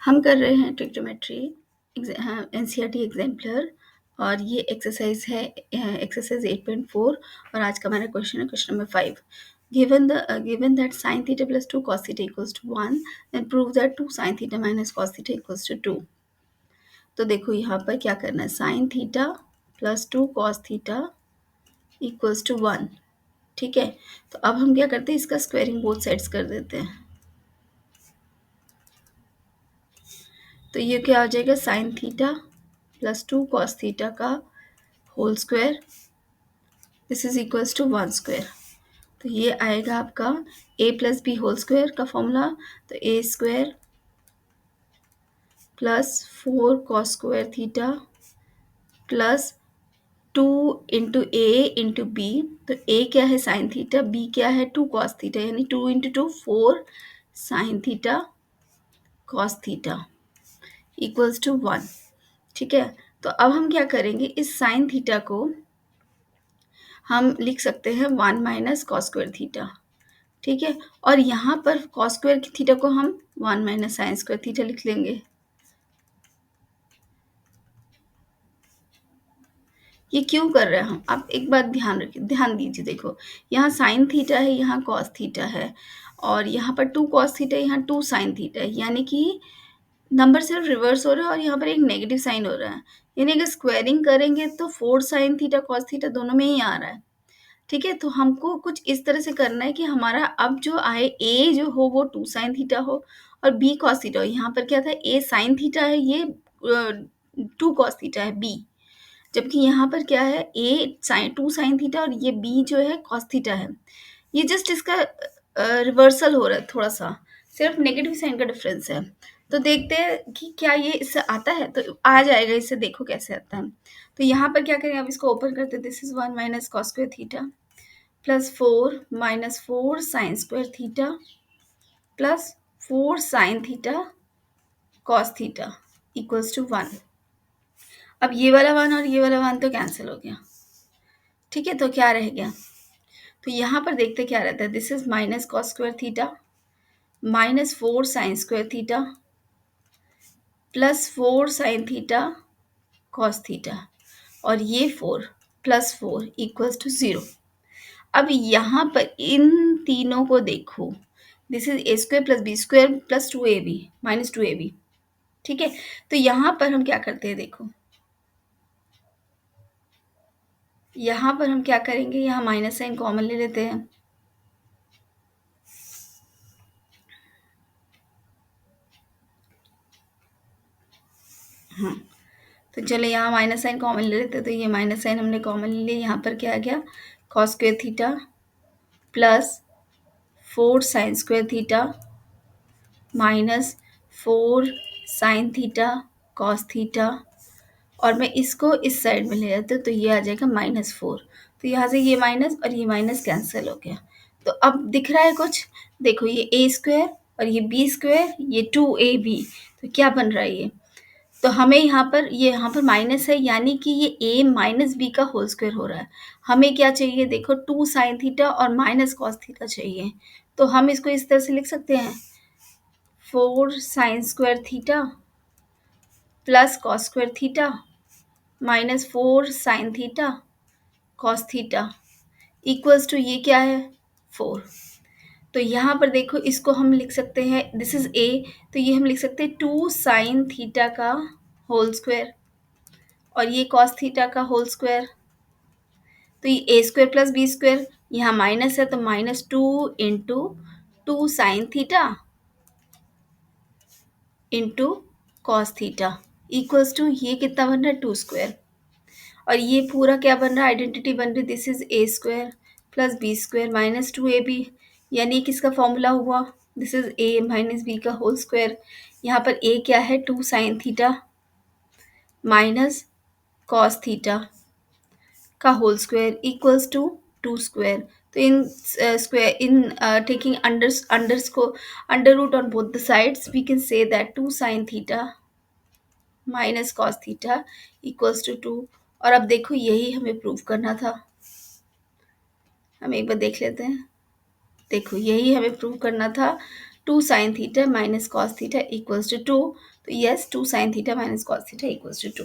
हम कर रहे हैं ट्रिग्नोमेट्री एनसीईआरटी एग्जाम्पलर और ये एक्सरसाइज है एक्सरसाइज 8.4 और आज का हमारा क्वेश्चन है question number 5। given that sin theta plus 2 cos theta equals to 1, then prove that 2 sin theta minus cos theta equals to 2। तो देखो यहाँ पर क्या करना है, sin theta plus 2 cos theta equals to 1। ठीक है, तो अब हम क्या करते हैं, इसका स्क्वायरिंग बोथ साइड्स कर देते हैं। तो ये क्या हो जाएगा, sine theta plus 2 cos theta का whole square, this is equals to 1 square. तो ये आएगा आपका a plus B whole square का फॉर्मूला, तो A square plus 4 cos square theta plus 2 into A into B. तो a क्या है साइन थीटा, b क्या है 2 कॉस थीटा, यानी 2 into 2 4 sine theta cos theta equals to 1। ठीक है, तो अब हम क्या करेंगे, इस साइन थीटा को हम लिख सकते हैं 1 माइनस कॉस स्क्वायर थीटा। ठीक है, और यहाँ पर कॉस स्क्वायर थीटा को हम 1 माइनस साइन स्क्वायर थीटा लिख लेंगे। ये क्यों कर रहे हैं हम, आप एक बात ध्यान दीजिए। देखो यहाँ साइन थीटा है, यहाँ कॉस थीटा है, और यहाँ पर 2 कॉस थीटा है, यहाँ 2 साइन थीटा है, यानी कि नंबर सिर्फ रिवर्स हो रहा है और यहाँ पर एक नेगेटिव साइन हो रहा है। यानी अगर स्क्वायरिंग करेंगे तो 4 साइन थीटा कॉस थीटा दोनों में ही आ रहा है। ठीक है, तो हमको कुछ इस तरह से करना है कि हमारा अब जो आए ए जो हो वो 2 साइन थीटा हो और बी कॉस थीटा हो। यहाँ पर क्या था, ए साइन थीटा है, ये 2 कॉस थीटा है बी, जबकि यहाँ पर क्या है, ए साइन 2 साइन थीटा और ये बी जो है कॉस थीटा है। ये जस्ट इसका रिवर्सल हो रहा है, थोड़ा सा सिर्फ नेगेटिव साइन का डिफरेंस है। तो देखते हैं कि क्या ये इससे आता है, तो आ जाएगा इससे, देखो कैसे आता है। तो यहाँ पर क्या करें, अब इसको ओपन करते हैं, this is 1 minus cos square theta plus 4 minus 4 sine square theta plus 4 sine theta cos theta equals to 1। अब ये वाला 1 और ये वाला 1 तो कैंसिल हो गया। ठीक है, तो क्या रह गया, तो यहाँ पर देखते क्या रहता है, this is minus cos square theta minus 4 sine square theta plus 4 sine theta cos theta, और ये 4 प्लस 4 इक्वल्स टू 0। अब यहाँ पर इन तीनों को देखो, this is A square plus B square plus 2ab minus 2ab। ठीक है, तो यहाँ पर हम क्या करते हैं, देखो यहाँ पर हम क्या करेंगे, यहाँ माइनस साइन कॉमन ले लेते हैं। हाँ, तो चलो यहाँ माइनस साइन कॉमन ले लेते हैं, तो ये माइनस साइन हमने कॉमन ले लिया। यहाँ पर क्या आ गया, cos square theta plus 4 sine square theta minus 4 sine theta cos theta, और मैं इसको इस साइड में ले जाती हूँ, तो ये आ जाएगा -4। तो यहाँ से ये माइनस और ये माइनस कैंसिल हो गया। तो अब दिख रहा है कुछ, देखो ये ए स्क्वायर और ये बी स्क्वायर, ये 2ab, तो क्या बन रहा है ये, तो हमें यहाँ पर माइनस है, यानी कि ये ए माइनस बी का होल स्क्वायर हो रहा है। हमें क्या चाहिए, देखो 2 साइन थीटा और माइनस कॉस थीटा चाहिए। तो हम इसको इस तरह से लिख सकते हैं, 4 sine square theta plus cos square theta minus 4 sine theta cos theta equals to ये क्या है, 4। तो यहाँ पर देखो इसको हम लिख सकते हैं, दिस इज ए, तो ये हम लिख सकते हैं 2 साइन थीटा का होल स्क्वायर और ये कॉस थीटा का होल स्क्वायर। तो ये A square plus B square, यहाँ माइनस है तो -2 into 2 sine theta into cos theta equals to ये कितना बन रहा है, 2 स्क्वायर, और ये पूरा क्या बन रहा है, आइडेंटिटी बन रही है, this is A square plus B square minus 2ab, यानी किसका फॉर्मूला हुआ, this is A minus B का होल स्क्वायर। यहाँ पर ए क्या है, 2 sine theta minus cos theta का whole square equals to 2 square. तो इन स्क्वायर इन टेकिंग अंडर्स को under root on both the sides, we can say that 2 sine theta minus cos theta equals to 2। और अब देखो यही हमें prove करना था, हम एक बार देख लेते हैं। देखो यही हमें प्रूव करना था two sine theta minus cos theta equals to two. तो yes, two sine theta minus cos theta equals to to.